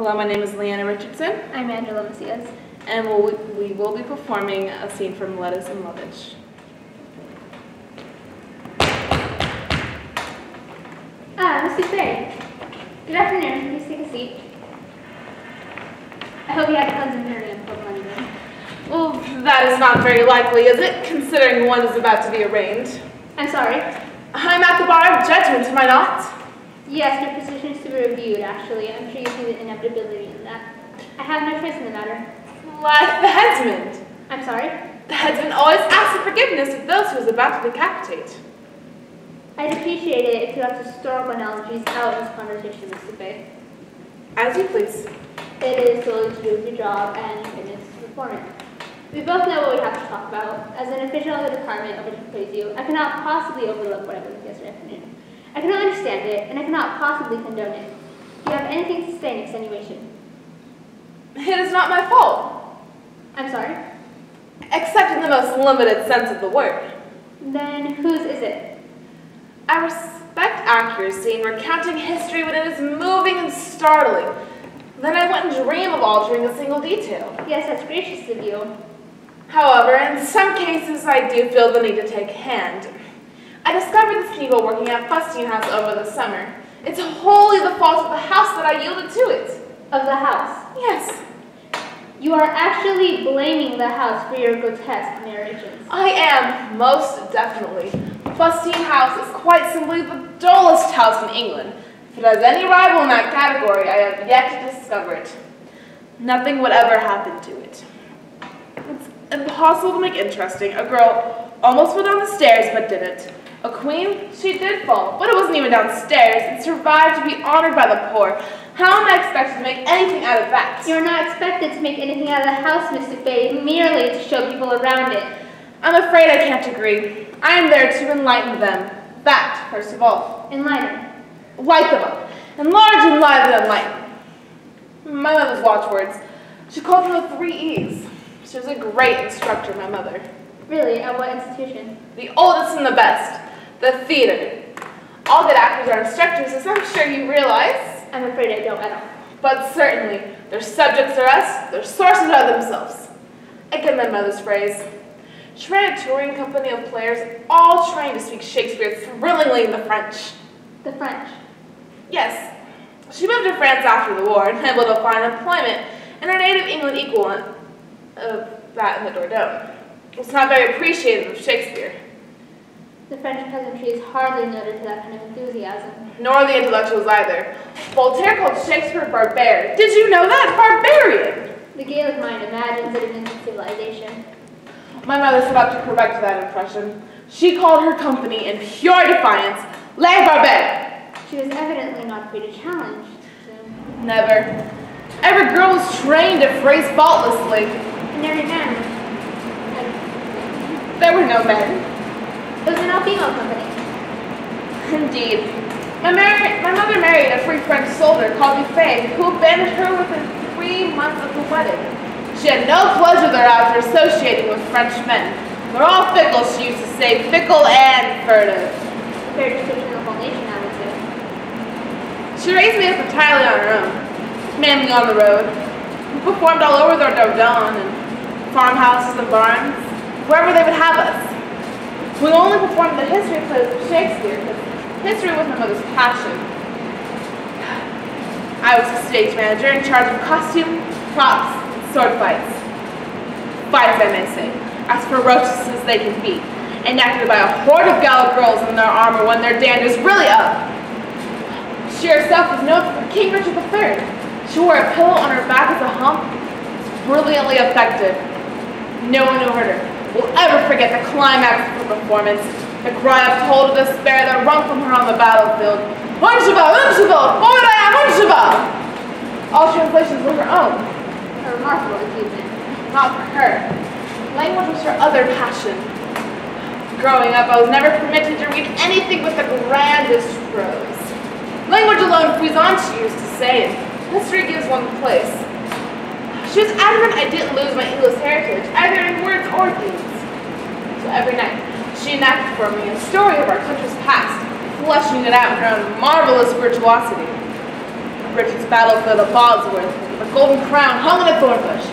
Hello, my name is Leanna Richardson. I'm Angela Macias. And we will be performing a scene from Lettuce and Lovage. Mr. Sperry. Good afternoon. Please take a seat. I hope you had tons of Miriam from London. Well, that is not very likely, is it? Considering one is about to be arraigned. I'm sorry. I'm at the bar of judgment, am I not? Yes, your position is to be reviewed, actually. I'm sure you see the inevitability in that. I have no choice in the matter. Like the headsman. I'm sorry? The headsman always asks for forgiveness of those who is about to decapitate. I'd appreciate it if you left historical analogies out of this conversation, Mr. Fay. As you please. It is solely to do with your job and fitness to perform it. We both know what we have to talk about. As an official of the department of which I praise you, I cannot possibly overlook what I witnessed yesterday afternoon. I cannot understand it, and I cannot possibly condone it. Do you have anything to say in extenuation? It is not my fault. I'm sorry? Except in the most limited sense of the word. Then whose is it? I respect accuracy in recounting history when it is moving and startling. Then I wouldn't dream of altering a single detail. Yes, that's gracious of you. However, in some cases I do feel the need to take hand. I discovered this needle working at Fustine House over the summer. It's wholly the fault of the house that I yielded to it. Of the house? Yes. You are actually blaming the house for your grotesque narrations. I am, most definitely. Fustine House is quite simply the dullest house in England. If it has any rival in that category, I have yet to discover it. Nothing would ever happen to it. It's impossible to make interesting. A girl almost fell down the stairs, but didn't. A queen? She did fall, but it wasn't even downstairs, and survived to be honored by the poor. How am I expected to make anything out of that? You're not expected to make anything out of the house, Mr. Fay, merely to show people around it. I'm afraid I can't agree. I am there to enlighten them. That, first of all. Enlighten. Light them up. Enlarge, enliven, enlighten. My mother's watchwords. She called them the 3 E's. She was a great instructor, my mother. Really? At what institution? The oldest and the best. The theater. All good actors are instructors, as I'm sure you realize. I'm afraid I don't at all. But certainly, their subjects are us, their sources are themselves. Again, my mother's phrase. She ran a touring company of players, all trained to speak Shakespeare thrillingly in the French. The French? Yes. She moved to France after the war, and able to find employment in her native England equivalent of that in the Dordogne. It's not very appreciative of Shakespeare. The French peasantry is hardly noted for that kind of enthusiasm. Nor the intellectuals either. Voltaire called Shakespeare barbarian. Did you know that? Barbarian! The Gaelic mind imagines it an instant civilization. My mother set out to correct that impression. She called her company in pure defiance, Les Barbets. She was evidently not free to challenge. So. Never. Every girl was trained to phrase faultlessly. And every man. There were no men. It was an all-female company. Indeed. My mother married a free French soldier called Dufay, who abandoned her within 3 months of the wedding. She had no pleasure thereafter associating with French men. They're all fickle, she used to say, fickle and furtive. Fair description of the whole nation, I would say. She raised me up entirely on her own, mainly on the road. We performed all over the Dordogne and farmhouses and barns, wherever they would have us. We only performed the history plays of Shakespeare, because history was my mother's passion. I was a stage manager in charge of costume, props, and sword fights. Fights, I may say, as ferocious as they can be, enacted by a horde of gallant girls in their armor when their dander's really up. She herself was known for King Richard III. She wore a pillow on her back as a hump. It was brilliantly effective. No one who heard her will ever forget the climax of her performance, the cry of total despair that wrung from her on the battlefield. Uncheval! Uncheval! What I am, Uncheval! All translations were her own. A remarkable achievement. Not for her. Language was her other passion. Growing up, I was never permitted to read anything but the grandest prose. Language alone frees on, she used to say, and history gives one place. She was adamant I didn't lose my English heritage, either in words or deeds. So every night, she enacted for me a story of our country's past, fleshing it out in her own marvelous virtuosity. Britain's battlefield of Bosworth, with a golden crown hung in a thorn bush.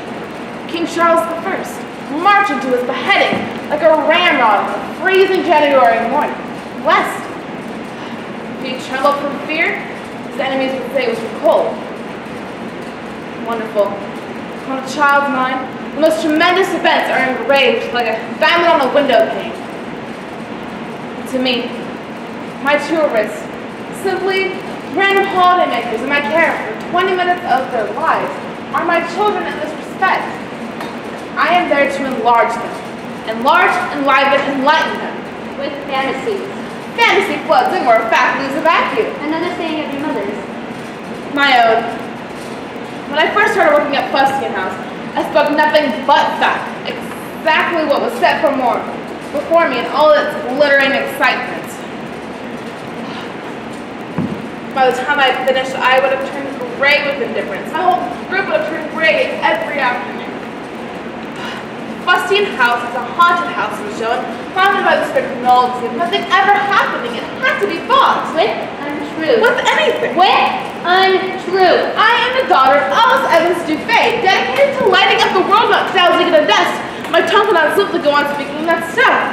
King Charles I marched into his beheading like a ramrod on a freezing January morning. West. If he trembled from fear, his enemies would say it was from cold. Wonderful. On a child's mind, the most tremendous events are engraved like a diamond on a window pane. To me, my tourists, simply random holidaymakers in my care for 20 minutes of their lives, are my children in this respect. I am there to enlarge them, enlarge, enliven, enlighten them. With fantasies. Fantasy floods and more faculties of vacuum. Another saying of your mother's. My own. When I first started working at Fustian House, I spoke nothing but fact, exactly what was set before me in all its glittering excitement. By the time I finished, I would have turned gray with indifference. My whole group would have turned gray every afternoon. Fustian House is a haunted house, was shown, haunted by the spirit of nullity, nothing ever happening. It had to be false. With untrue. With anything. With untrue. I am the daughter of Alice Evans Dufay, dedicated to lighting up the world, not dousing in a dust. My tongue could not simply go on speaking that stuff.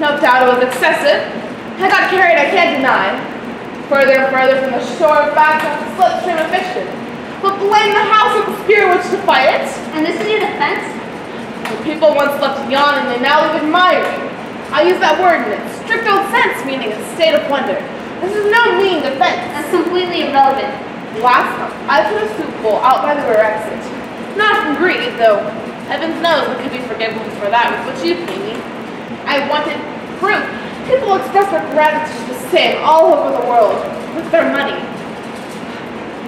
No doubt it was excessive. I got carried, I can't deny. Further and further from the shore, back on the slipstream of fiction. But blame the house of the spirit which to fight it. And this is your defense? The people once left yawning, they now live admiring. I use that word in its strict old sense, meaning a state of wonder. This is no mean defense. That's completely irrelevant. Last month, I put a soup bowl out by the rear exit. Not from greed, though. Heavens knows I could be forgiven for that with what you pay me. I wanted proof. People express their gratitude the same all over the world, with their money.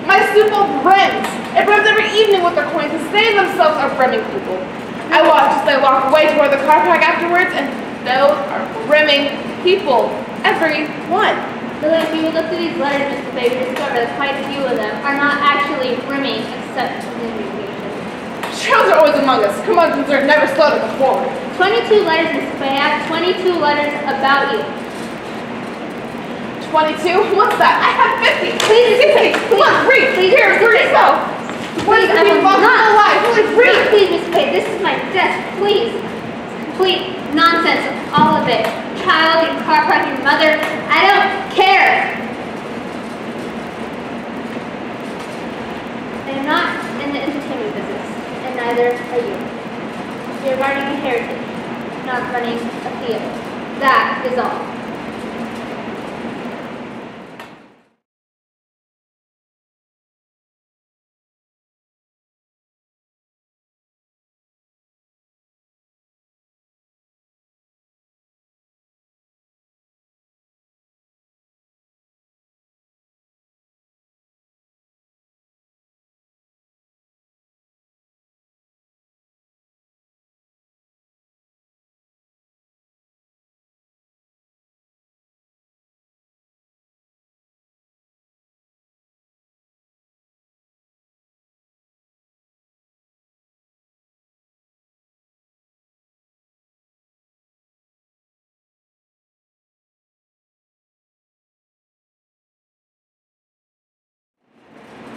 My soup bowl brims. It brims every evening with their coins, as they themselves are brimming people. I watch as they walk away toward the car park afterwards, and those are brimming people. Every one. But if you look through these letters, Mr. Baby, you discover that quite a few of them are not actually brimming except for the invitation. Shrouds are always among us. Curmudgeons are never slow to come forward. 22 letters, Mr. Bay. I have 22 letters about you. 22? What's that? I have 50. Please, Mr. Bay, Come on, read. please, Here, for yourself. Please, I will not. Please, read. Please, Mr. Bay, this is my desk. Please. Complete nonsense, all of it. Child, your car park, your mother. I don't care. I am not in the entertainment business, and neither are you. You're running a heritage, not running a field. That is all.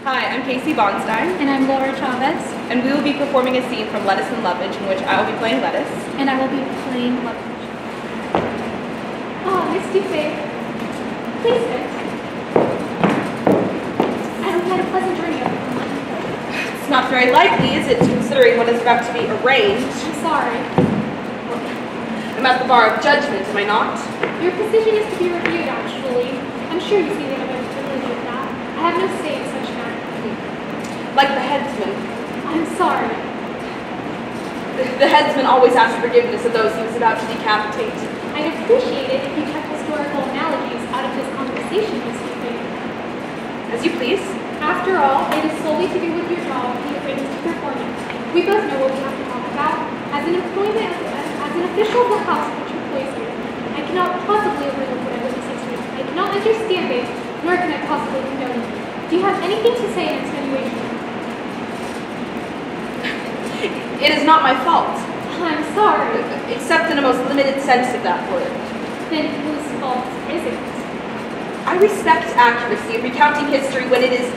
Hi, I'm Casey Bonstein. And I'm Laura Chavez. And we will be performing a scene from Lettuce and Lovage, in which I will be playing Lettuce. And I will be playing Lovage. Oh, Miss Dufay. Please sit. I hope you had a pleasant journey up from London. It's not very likely, is it, considering what is about to be arranged? I'm sorry. I'm at the bar of judgment, am I not? Your position is to be reviewed, actually. I'm sure you see the inevitability of that. I have no say in such matters. Like the headsman. I'm sorry. The headsman always asks forgiveness of those he was about to decapitate. I'd appreciate it if you kept historical analogies out of this conversation, Miss Dufay. As you please. After all, it is solely to do with your job and your fitness to perform it. We both know what we have to talk about. As an official of the house which employs you, I cannot possibly overlook what I witnessed yesterday. I cannot understand it, nor can I possibly condone it. Do you have anything to say in extenuation? It is not my fault. I'm sorry. Except in a most limited sense of that word. Then whose fault is it? I respect accuracy in recounting history when it is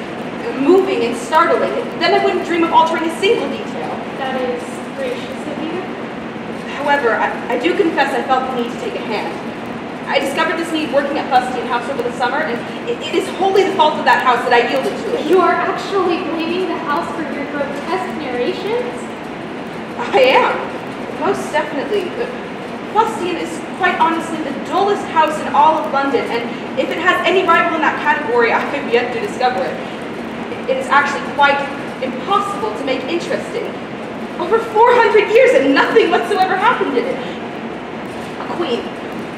moving and startling. Then I wouldn't dream of altering a single detail. That is gracious of you. However, I do confess I felt the need to take a hand. I discovered this need working at Fustian House over the summer, and it is wholly the fault of that house that I yielded to it. You are actually blaming the house for your grotesque narrations? I am. Most definitely. Fustian is quite honestly the dullest house in all of London, and if it has any rival in that category, I have yet to discover it. It is actually quite impossible to make interesting. Over 400 years and nothing whatsoever happened in it. A queen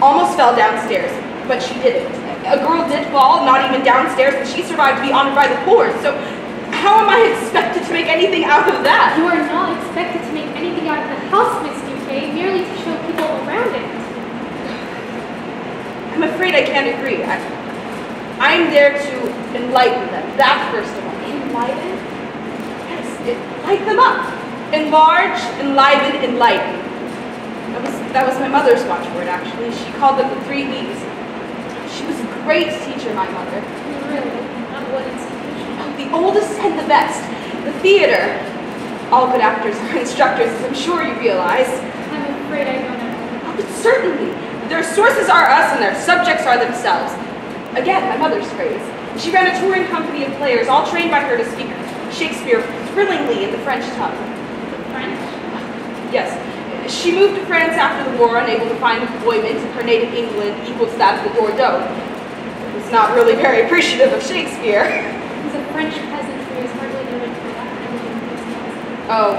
almost fell downstairs, but she didn't. A girl did fall, not even downstairs, but she survived to be honored by the poor. So how am I expected to make anything out of that? You are not expected to make anything out of the house, Miss Duque, merely to show people around it. I'm afraid I can't agree. I'm there to enlighten them. That first of all. Enlighten? Yes, light them up. Enlarge, enliven, enlighten. That was my mother's watchword, actually. She called them the 3 E's. She was a great teacher, my mother. Really? Not what institution? Oh, the oldest and the best. The theater. All good actors are instructors, as I'm sure you realize. I'm afraid I don't know. Oh, but certainly. Their sources are us and their subjects are themselves. Again, my mother's phrase. She ran a touring company of players, all trained by her to speak Shakespeare thrillingly in the French tongue. The French? Yes. She moved to France after the war, unable to find employment in her native England equal to that of the Dordogne. Was not really very appreciative of Shakespeare. He's a French peasant who is hardly noted for that kind of enthusiasm. Oh,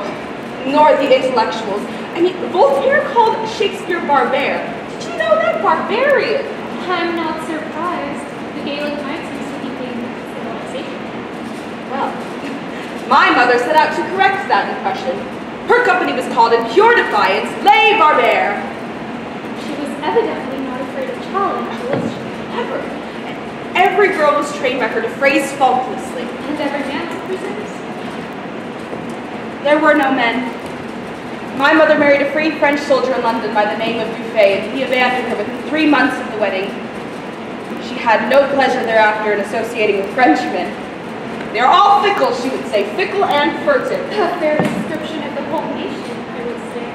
nor the intellectuals. I mean, Voltaire called Shakespeare barbare. Did you know that? Barbarian. I'm not surprised. The Gaelic knights used to be named civilization. Well, my mother set out to correct that impression. Her company was called in pure defiance, Les Barbares. She was evidently not afraid of challenge, was she? Never. Every girl was trained by her to phrase faultlessly. And every man, I presume? There were no men. My mother married a free French soldier in London by the name of Dufay, and he abandoned her within 3 months of the wedding. She had no pleasure thereafter in associating with Frenchmen. They are all fickle, she would say, fickle and furtive. A fair description of the whole nation, I would say.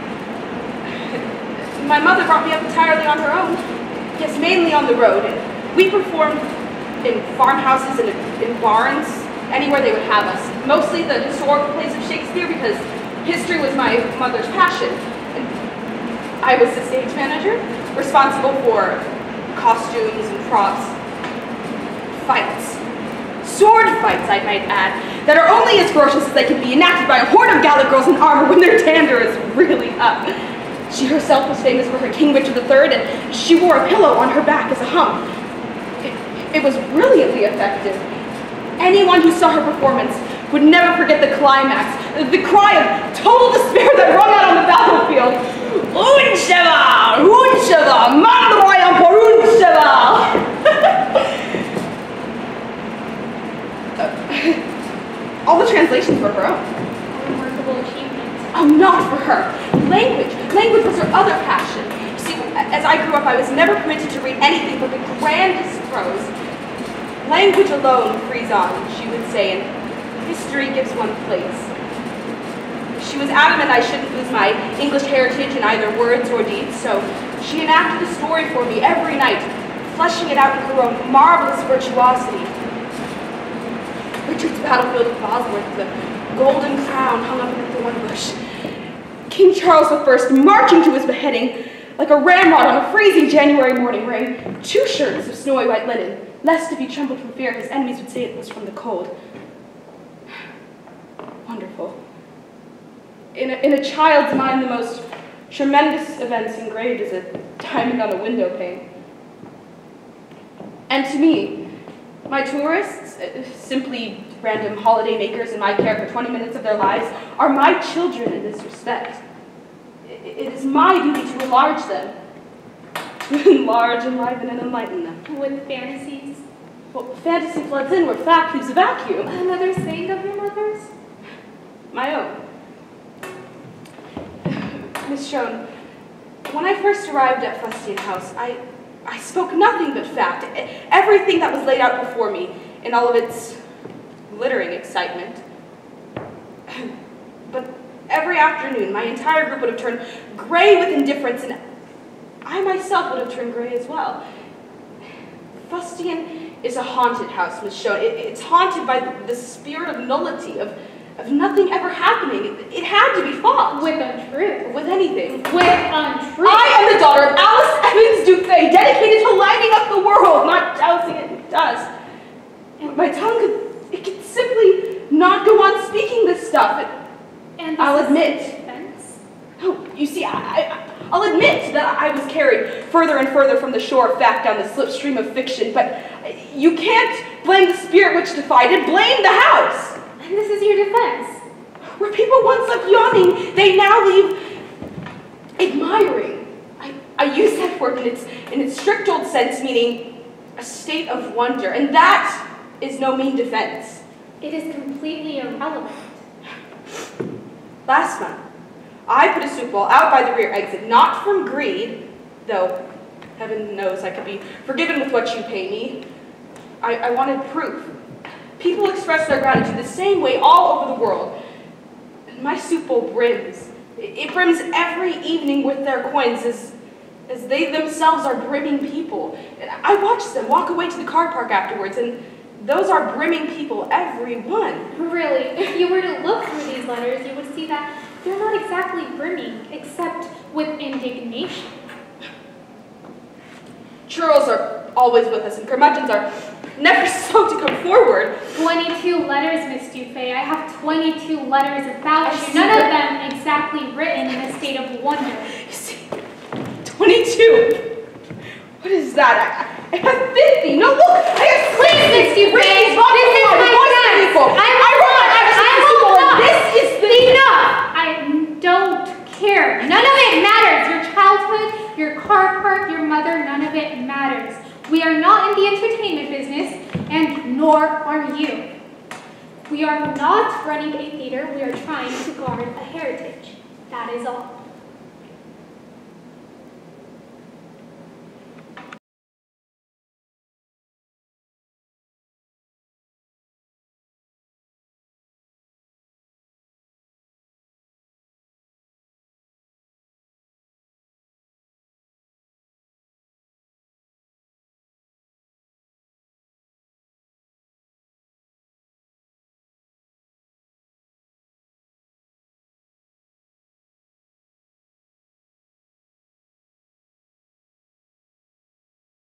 My mother brought me up entirely on her own. Yes, mainly on the road. We performed in farmhouses and in barns, anywhere they would have us. Mostly the historical plays of Shakespeare because history was my mother's passion. And I was the stage manager, responsible for costumes and props, fights. Sword fights, I might add, that are only as ferocious as they can be enacted by a horde of Gallic girls in armor when their dander is really up. She herself was famous for her King Richard III, and she wore a pillow on her back as a hump. It was brilliantly effective. Anyone who saw her performance would never forget the climax, the cry of total despair that rung out on the battlefield. Un cheval, man royal pour un cheval. All the translations were her own. A remarkable achievement. Oh, not for her. Language. Language was her other passion. You see, as I grew up, I was never permitted to read anything but the grandest prose. Language alone frees on, she would say, and history gives one place. She was adamant I shouldn't lose my English heritage in either words or deeds, so she enacted a story for me every night, fleshing it out in her own marvelous virtuosity. Richard's battlefield of Bosworth, the golden crown hung up in a thorn bush. King Charles I marching to his beheading like a ramrod on a freezing January morning, wearing 2 shirts of snowy white linen, lest if he trembled from fear, his enemies would say it was from the cold. Wonderful. In a child's mind, the most tremendous events engraved as a diamond on a window pane. And to me, my tourists, simply random holiday makers in my care for 20 minutes of their lives, are my children in this respect. It is my duty to enlarge them, to enlarge, enliven, and enlighten them. With fantasies? Well, fantasy floods in where fact leaves a vacuum. Another saying of your mother's? My own. Miss Schoen, when I first arrived at Fustian House, I spoke nothing but fact. Everything that was laid out before me, in all of its glittering excitement. But every afternoon, my entire group would have turned gray with indifference, and I myself would have turned gray as well. Fustian is a haunted house, Miss Schoen. It's haunted by the spirit of nullity, of nothing ever happening. It had to be fought. With untruth. With anything. With untruth. I am the daughter of Alice Evans Dufay, dedicated to lighting up the world, not dousing it in dust. And my tongue could simply not go on speaking this stuff. And I'll admit. Defense? Oh, you see, I'll admit that I was carried further and further from the shore of fact down the slipstream of fiction, but you can't blame the spirit which defied it. Blame the house. And this is your defense. Where people once left yawning, they now leave admiring. I use that word in its strict old sense, meaning a state of wonder, and that is no mean defense. It is completely irrelevant. Last month, I put a soup ball out by the rear exit, not from greed, though heaven knows I could be forgiven with what you pay me. I wanted proof. People express their gratitude the same way all over the world. And my soup bowl brims. It brims every evening with their coins as they themselves are brimming people. And I watch them walk away to the car park afterwards, and those are brimming people, every one. Really, if you were to look through these letters, you would see that they're not exactly brimming, except with indignation. Churls are always with us, and curmudgeons are never slow to come forward. 22 letters, Miss Dufay. I have 22 letters about you, none of them exactly written in a state of wonder. You see, 22. What is that? I have 50. No, look, I have 60. Please, Miss Dufay, this is my chance. This is the enough. I don't care. None of it matters. Your childhood, your car park, your mother, none of it matters. We are not in the entertainment business, and nor are you. We are not running a theater. We are trying to guard a heritage. That is all.